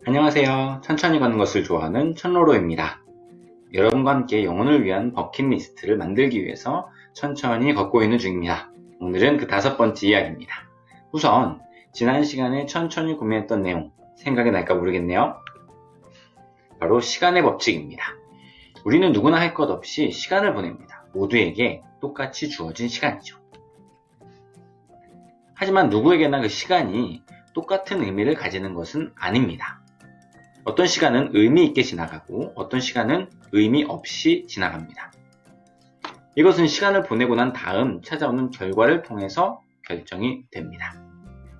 안녕하세요. 천천히 가는 것을 좋아하는 천로로입니다. 여러분과 함께 영혼을 위한 버킷리스트를 만들기 위해서 천천히 걷고 있는 중입니다. 오늘은 그 5번째 이야기입니다. 우선 지난 시간에 천천히 고민했던 내용 생각이 날까 모르겠네요. 바로 시간의 법칙입니다. 우리는 누구나 할 것 없이 시간을 보냅니다. 모두에게 똑같이 주어진 시간이죠. 하지만 누구에게나 그 시간이 똑같은 의미를 가지는 것은 아닙니다. 어떤 시간은 의미 있게 지나가고 어떤 시간은 의미 없이 지나갑니다. 이것은 시간을 보내고 난 다음 찾아오는 결과를 통해서 결정이 됩니다.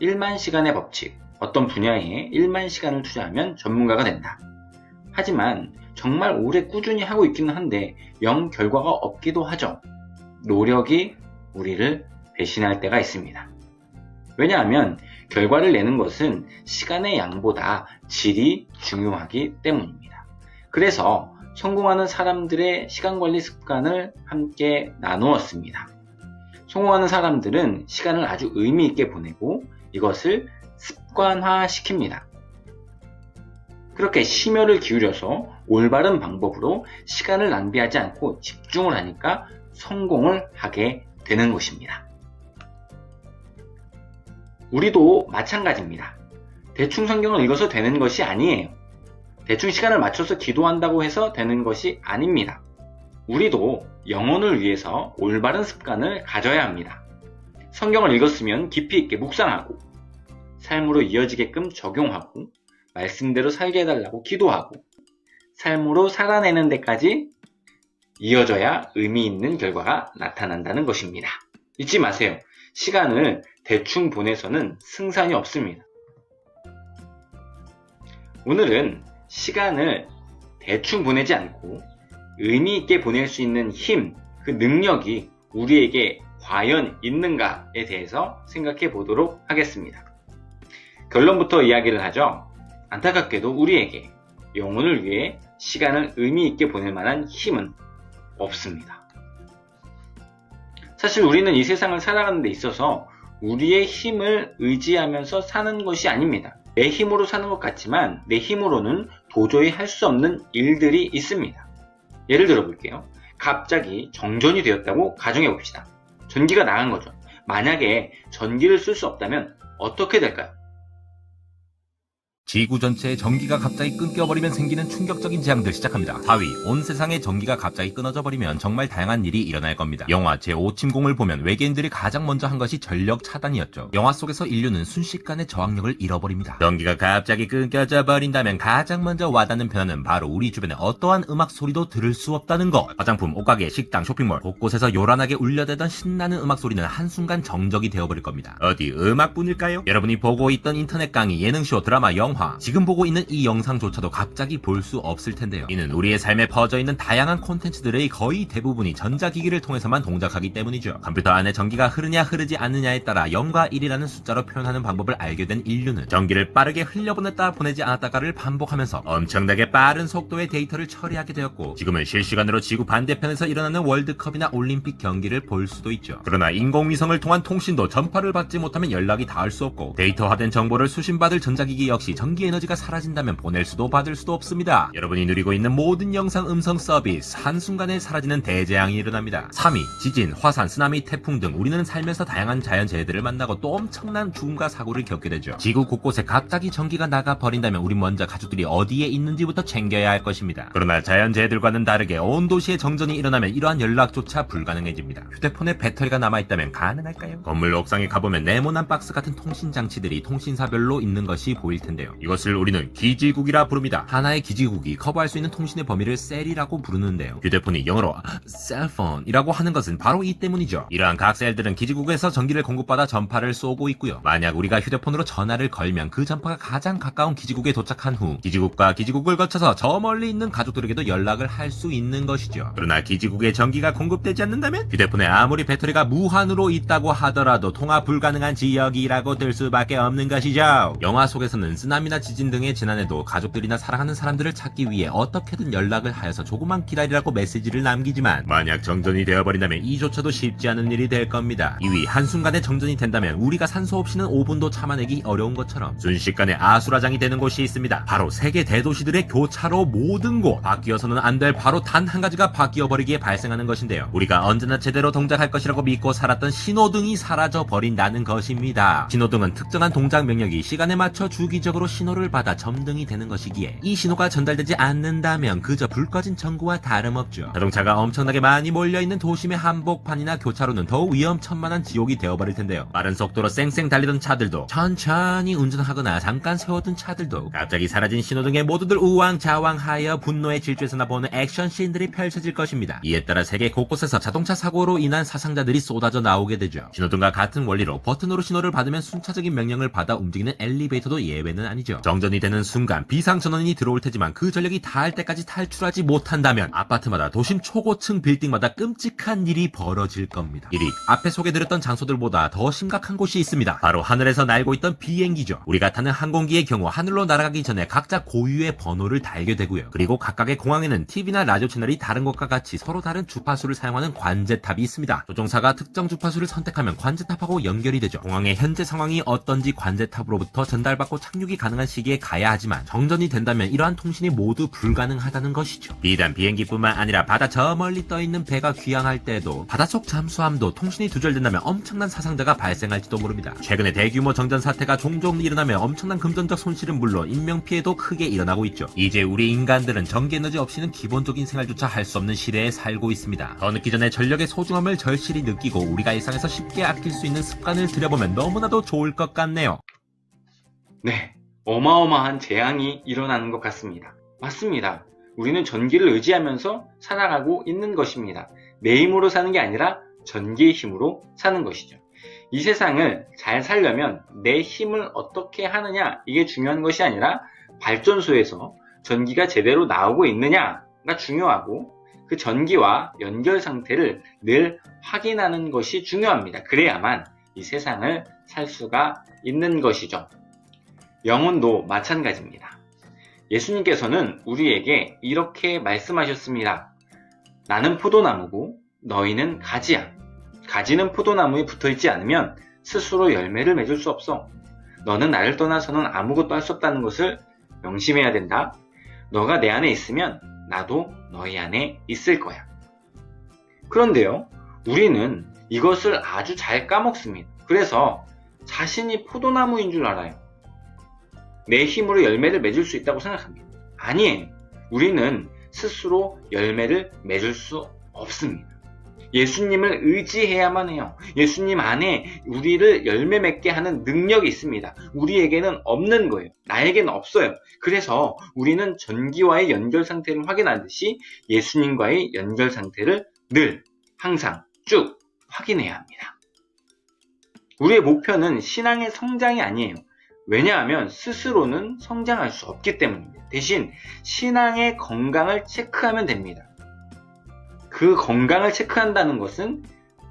1만 시간의 법칙, 어떤 분야에 1만 시간을 투자하면 전문가가 된다. 하지만 정말 오래 꾸준히 하고 있기는 한데 영 결과가 없기도 하죠. 노력이 우리를 배신할 때가 있습니다. 왜냐하면 결과를 내는 것은 시간의 양보다 질이 중요하기 때문입니다. 그래서 성공하는 사람들의 시간관리 습관을 함께 나누었습니다. 성공하는 사람들은 시간을 아주 의미 있게 보내고 이것을 습관화시킵니다. 그렇게 심혈을 기울여서 올바른 방법으로 시간을 낭비하지 않고 집중을 하니까 성공을 하게 되는 것입니다. 우리도 마찬가지입니다. 대충 성경을 읽어서 되는 것이 아니에요. 대충 시간을 맞춰서 기도한다고 해서 되는 것이 아닙니다. 우리도 영혼을 위해서 올바른 습관을 가져야 합니다. 성경을 읽었으면 깊이 있게 묵상하고 삶으로 이어지게끔 적용하고 말씀대로 살게 해달라고 기도하고 삶으로 살아내는 데까지 이어져야 의미 있는 결과가 나타난다는 것입니다. 잊지 마세요. 시간을 대충 보내서는 승산이 없습니다. 오늘은 시간을 대충 보내지 않고 의미 있게 보낼 수 있는 힘, 그 능력이 우리에게 과연 있는가에 대해서 생각해 보도록 하겠습니다. 결론부터 이야기를 하죠. 안타깝게도 우리에게 영혼을 위해 시간을 의미 있게 보낼 만한 힘은 없습니다. 사실 우리는 이 세상을 살아가는 데 있어서 우리의 힘을 의지하면서 사는 것이 아닙니다. 내 힘으로 사는 것 같지만 내 힘으로는 도저히 할 수 없는 일들이 있습니다. 예를 들어 볼게요. 갑자기 정전이 되었다고 가정해 봅시다. 전기가 나간 거죠. 만약에 전기를 쓸 수 없다면 어떻게 될까요? 지구 전체의 전기가 갑자기 끊겨버리면 생기는 충격적인 재앙들 시작합니다. 4위, 온 세상의 전기가 갑자기 끊어져 버리면 정말 다양한 일이 일어날 겁니다. 영화 제5침공을 보면 외계인들이 가장 먼저 한 것이 전력 차단이었죠. 영화 속에서 인류는 순식간에 저항력을 잃어버립니다. 전기가 갑자기 끊겨져 버린다면 가장 먼저 와닿는 변화는 바로 우리 주변에 어떠한 음악 소리도 들을 수 없다는 것. 화장품, 옷가게, 식당, 쇼핑몰 곳곳에서 요란하게 울려대던 신나는 음악 소리는 한순간 정적이 되어버릴 겁니다. 어디 음악뿐일까요? 여러분이 보고 있던 인터넷 강의, 예능쇼, 드라마, 영화, 지금 보고 있는 이 영상조차도 갑자기 볼 수 없을 텐데요. 이는 우리의 삶에 퍼져있는 다양한 콘텐츠들의 거의 대부분이 전자기기를 통해서만 동작하기 때문이죠. 컴퓨터 안에 전기가 흐르냐 흐르지 않느냐에 따라 0과 1이라는 숫자로 표현하는 방법을 알게 된 인류는 전기를 빠르게 흘려보냈다 보내지 않았다가를 반복하면서 엄청나게 빠른 속도의 데이터를 처리하게 되었고 지금은 실시간으로 지구 반대편에서 일어나는 월드컵이나 올림픽 경기를 볼 수도 있죠. 그러나 인공위성을 통한 통신도 전파를 받지 못하면 연락이 닿을 수 없고 데이터화된 정보를 수신받을 전자기기 역시 전기 에너지가 사라진다면 보낼 수도 받을 수도 없습니다. 여러분이 누리고 있는 모든 영상 음성 서비스 한순간에 사라지는 대재앙이 일어납니다. 3위, 지진, 화산, 쓰나미, 태풍 등 우리는 살면서 다양한 자연재해들을 만나고 또 엄청난 죽음과 사고를 겪게 되죠. 지구 곳곳에 갑자기 전기가 나가버린다면 우리 먼저 가족들이 어디에 있는지부터 챙겨야 할 것입니다. 그러나 자연재해들과는 다르게 온 도시의 정전이 일어나면 이러한 연락조차 불가능해집니다. 휴대폰에 배터리가 남아있다면 가능할까요? 건물 옥상에 가보면 네모난 박스 같은 통신장치들이 통신사별로 있는 것이 보일 텐데요. 이것을 우리는 기지국이라 부릅니다. 하나의 기지국이 커버할 수 있는 통신의 범위를 셀이라고 부르는데요. 휴대폰이 영어로 셀폰이라고 하는 것은 바로 이 때문이죠. 이러한 각 셀들은 기지국에서 전기를 공급받아 전파를 쏘고 있고요. 만약 우리가 휴대폰으로 전화를 걸면 그 전파가 가장 가까운 기지국에 도착한 후 기지국과 기지국을 거쳐서 저 멀리 있는 가족들에게도 연락을 할 수 있는 것이죠. 그러나 기지국에 전기가 공급되지 않는다면 휴대폰에 아무리 배터리가 무한으로 있다고 하더라도 통화 불가능한 지역이라고 될 수밖에 없는 것이죠. 영화 속에서는 쓰나미 폭염이나 지진 등의 재난에도 가족들이나 사랑하는 사람들을 찾기 위해 어떻게든 연락을 하여서 조금만 기다리라고 메시지를 남기지만 만약 정전이 되어버린다면 이조차도 쉽지 않은 일이 될 겁니다. 이위 한순간에 정전이 된다면 우리가 산소 없이는 5분도 참아내기 어려운 것처럼 순식간에 아수라장이 되는 곳이 있습니다. 바로 세계 대도시들의 교차로 모든 곳. 바뀌어서는 안 될 바로 단 한 가지가 바뀌어버리기에 발생하는 것인데요. 우리가 언제나 제대로 동작할 것이라고 믿고 살았던 신호등이 사라져 버린다는 것입니다. 신호등은 특정한 동작 명령이 시간에 맞춰 주기적으로 신호를 받아 점등이 되는 것이기에 이 신호가 전달되지 않는다면 그저 불 꺼진 전구와 다름없죠. 자동차가 엄청나게 많이 몰려있는 도심의 한복판이나 교차로는 더욱 위험천만한 지옥이 되어버릴 텐데요. 빠른 속도로 쌩쌩 달리던 차들도 천천히 운전하거나 잠깐 세워둔 차들도 갑자기 사라진 신호등에 모두들 우왕좌왕하여 분노의 질주에서 나보는 액션씬들이 펼쳐질 것입니다. 이에 따라 세계 곳곳에서 자동차 사고로 인한 사상자들이 쏟아져 나오게 되죠. 신호등과 같은 원리로 버튼으로 신호를 받으면 순차적인 명령을 받아 움직이는 엘리베이터도 예외는 아니죠. 정전이 되는 순간 비상전원이 들어올 테지만 그 전력이 닿을 때까지 탈출하지 못한다면 아파트마다 도심 초고층 빌딩마다 끔찍한 일이 벌어질 겁니다. 일이 앞에 소개드렸던 장소들보다 더 심각한 곳이 있습니다. 바로 하늘에서 날고 있던 비행기죠. 우리가 타는 항공기의 경우 하늘로 날아가기 전에 각자 고유의 번호를 달게 되고요. 그리고 각각의 공항에는 TV나 라디오 채널이 다른 것과 같이 서로 다른 주파수를 사용하는 관제탑이 있습니다. 조종사가 특정 주파수를 선택하면 관제탑하고 연결이 되죠. 공항의 현재 상황이 어떤지 관제탑으로부터 전달받고 착륙이 가능한 시기에 가야 하지만 정전이 된다면 이러한 통신이 모두 불가능하다는 것이죠. 비단 비행기뿐만 아니라 바다 저 멀리 떠있는 배가 귀향할 때에도 바닷속 잠수함도 통신이 두절된다면 엄청난 사상자가 발생할지도 모릅니다. 최근에 대규모 정전 사태가 종종 일어나며 엄청난 금전적 손실은 물론 인명피해도 크게 일어나고 있죠. 이제 우리 인간들은 전기에너지 없이는 기본적인 생활조차 할 수 없는 시대에 살고 있습니다. 더 늦기 전에 전력의 소중함을 절실히 느끼고 우리가 일상에서 쉽게 아낄 수 있는 습관을 들여보면 너무나도 좋을 것 같네요. 네, 어마어마한 재앙이 일어나는 것 같습니다. 맞습니다. 우리는 전기를 의지하면서 살아가고 있는 것입니다. 내 힘으로 사는 게 아니라 전기의 힘으로 사는 것이죠. 이 세상을 잘 살려면 내 힘을 어떻게 하느냐, 이게 중요한 것이 아니라 발전소에서 전기가 제대로 나오고 있느냐가 중요하고 그 전기와 연결 상태를 늘 확인하는 것이 중요합니다. 그래야만 이 세상을 살 수가 있는 것이죠. 영혼도 마찬가지입니다. 예수님께서는 우리에게 이렇게 말씀하셨습니다. 나는 포도나무고 너희는 가지야. 가지는 포도나무에 붙어있지 않으면 스스로 열매를 맺을 수 없어. 너는 나를 떠나서는 아무것도 할 수 없다는 것을 명심해야 된다. 너가 내 안에 있으면 나도 너희 안에 있을 거야. 그런데요, 우리는 이것을 아주 잘 까먹습니다. 그래서 자신이 포도나무인 줄 알아요. 내 힘으로 열매를 맺을 수 있다고 생각합니다. 아니에요. 우리는 스스로 열매를 맺을 수 없습니다. 예수님을 의지해야만 해요. 예수님 안에 우리를 열매 맺게 하는 능력이 있습니다. 우리에게는 없는 거예요. 나에게는 없어요. 그래서 우리는 전기와의 연결 상태를 확인하듯이 예수님과의 연결 상태를 늘 항상 쭉 확인해야 합니다. 우리의 목표는 신앙의 성장이 아니에요. 왜냐하면 스스로는 성장할 수 없기 때문입니다. 대신 신앙의 건강을 체크하면 됩니다. 그 건강을 체크한다는 것은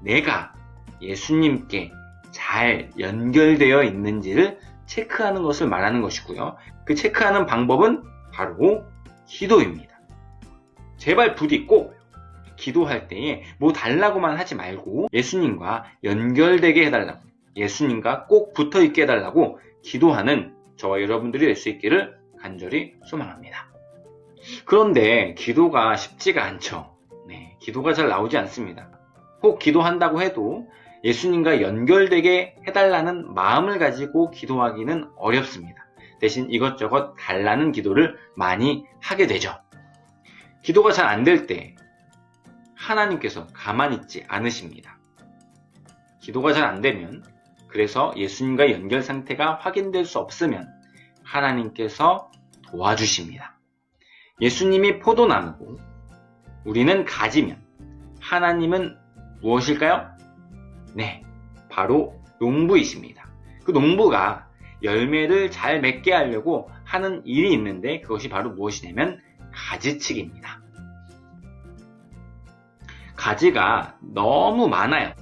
내가 예수님께 잘 연결되어 있는지를 체크하는 것을 말하는 것이고요. 그 체크하는 방법은 바로 기도입니다. 제발 부디 꼭 기도할 때에 뭐 달라고만 하지 말고 예수님과 연결되게 해달라고, 예수님과 꼭 붙어있게 해달라고 기도하는 저와 여러분들이 될 수 있기를 간절히 소망합니다. 그런데 기도가 쉽지가 않죠. 네, 기도가 잘 나오지 않습니다. 혹 기도한다고 해도 예수님과 연결되게 해달라는 마음을 가지고 기도하기는 어렵습니다. 대신 이것저것 달라는 기도를 많이 하게 되죠. 기도가 잘 안 될 때 하나님께서 가만히 있지 않으십니다. 기도가 잘 안 되면, 그래서 예수님과 연결 상태가 확인될 수 없으면 하나님께서 도와주십니다. 예수님이 포도나무고 우리는 가지면 하나님은 무엇일까요? 네, 바로 농부이십니다. 그 농부가 열매를 잘 맺게 하려고 하는 일이 있는데 그것이 바로 무엇이냐면 가지치기입니다. 가지가 너무 많아요.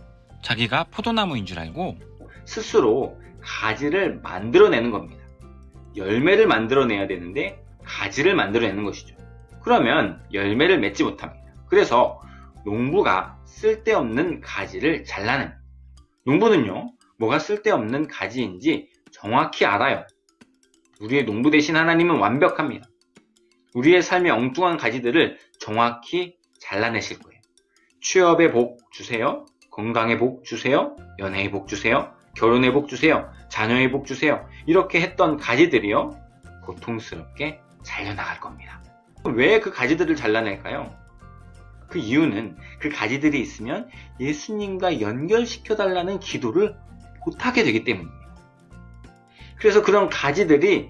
자기가 포도나무인 줄 알고 스스로 가지를 만들어내는 겁니다. 열매를 만들어내야 되는데 가지를 만들어내는 것이죠. 그러면 열매를 맺지 못합니다. 그래서 농부가 쓸데없는 가지를 잘라냅니다. 농부는요, 뭐가 쓸데없는 가지인지 정확히 알아요. 우리의 농부 되신 하나님은 완벽합니다. 우리의 삶의 엉뚱한 가지들을 정확히 잘라내실 거예요. 취업의 복 주세요. 건강의 복 주세요. 연애의 복 주세요. 결혼의 복 주세요. 자녀의 복 주세요. 이렇게 했던 가지들이요, 고통스럽게 잘려나갈 겁니다. 왜 그 가지들을 잘라낼까요? 그 이유는 그 가지들이 있으면 예수님과 연결시켜달라는 기도를 못하게 되기 때문입니다. 그래서 그런 가지들이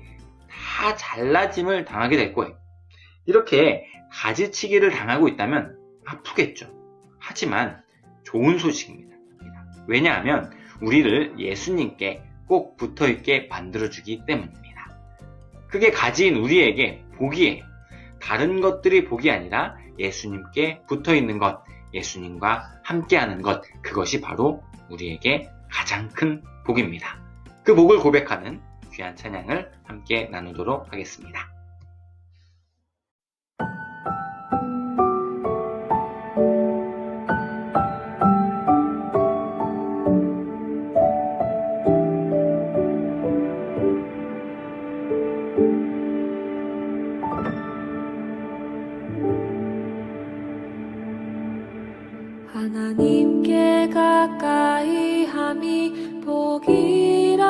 다 잘라짐을 당하게 될 거예요. 이렇게 가지치기를 당하고 있다면 아프겠죠. 하지만 좋은 소식입니다. 왜냐하면 우리를 예수님께 꼭 붙어있게 만들어주기 때문입니다. 그게 가지인 우리에게 복이에요. 다른 것들이 복이 아니라 예수님께 붙어있는 것, 예수님과 함께하는 것, 그것이 바로 우리에게 가장 큰 복입니다. 그 복을 고백하는 귀한 찬양을 함께 나누도록 하겠습니다. 하나님께 가까이 함이 복이라.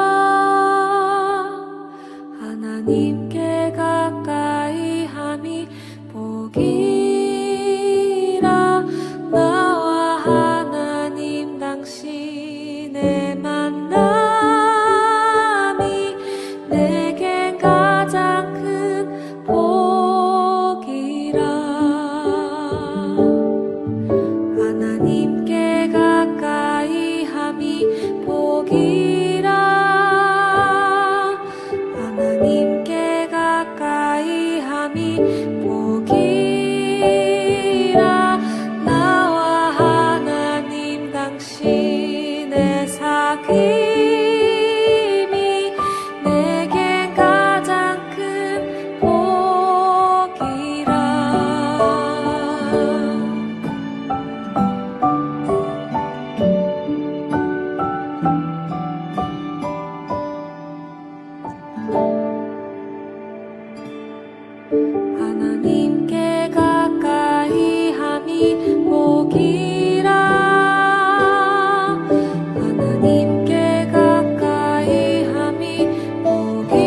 하나님께 가까이 함이 복이라. 나와 하나님 당신의 만남이 내겐 가장 큰 복이라. 하나님께 가까이 함이 복이라. 하나님께 가까이 함이 복이라. 나와 하나님 당신의 사귐이 내겐 가장 큰 복이라. 하나님께 가까이 함이 복이라. 하나님께 가까이 함이 복이라.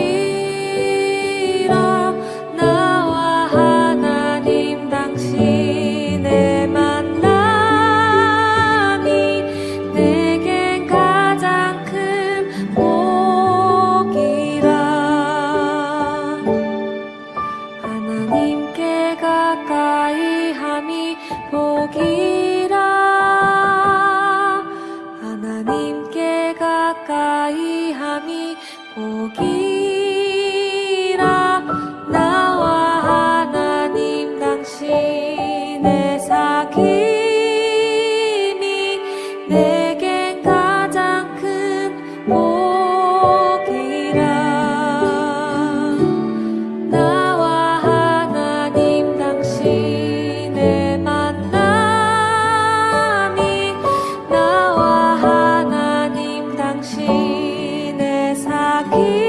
나와 하나님 당신의 만남이 내겐 가장 큰 복이라. 하나님께 가까이 함이 복이라. 하나님께 가까이 함이 복이라. 나와 하나님 당신의 사귐이 내겐 가장 큰 복이라. 나와 하나님 당신의 만남이 나와 하나님 당신의 사귐이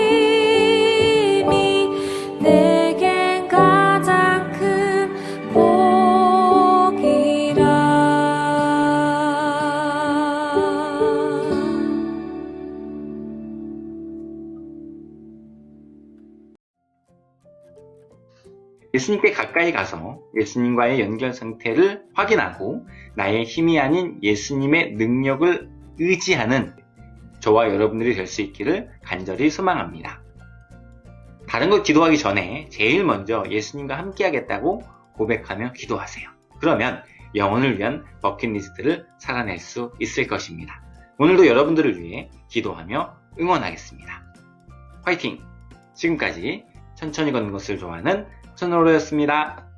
내겐 가장 큰 복이라. 예수님께 가까이 가서 예수님과의 연결 상태를 확인하고 나의 힘이 아닌 예수님의 능력을 의지하는 저와 여러분들이 될 수 있기를 간절히 소망합니다. 다른 것 기도하기 전에 제일 먼저 예수님과 함께 하겠다고 고백하며 기도하세요. 그러면 영혼을 위한 버킷리스트를 살아낼 수 있을 것입니다. 오늘도 여러분들을 위해 기도하며 응원하겠습니다. 화이팅! 지금까지 천천히 걷는 것을 좋아하는 천호로였습니다.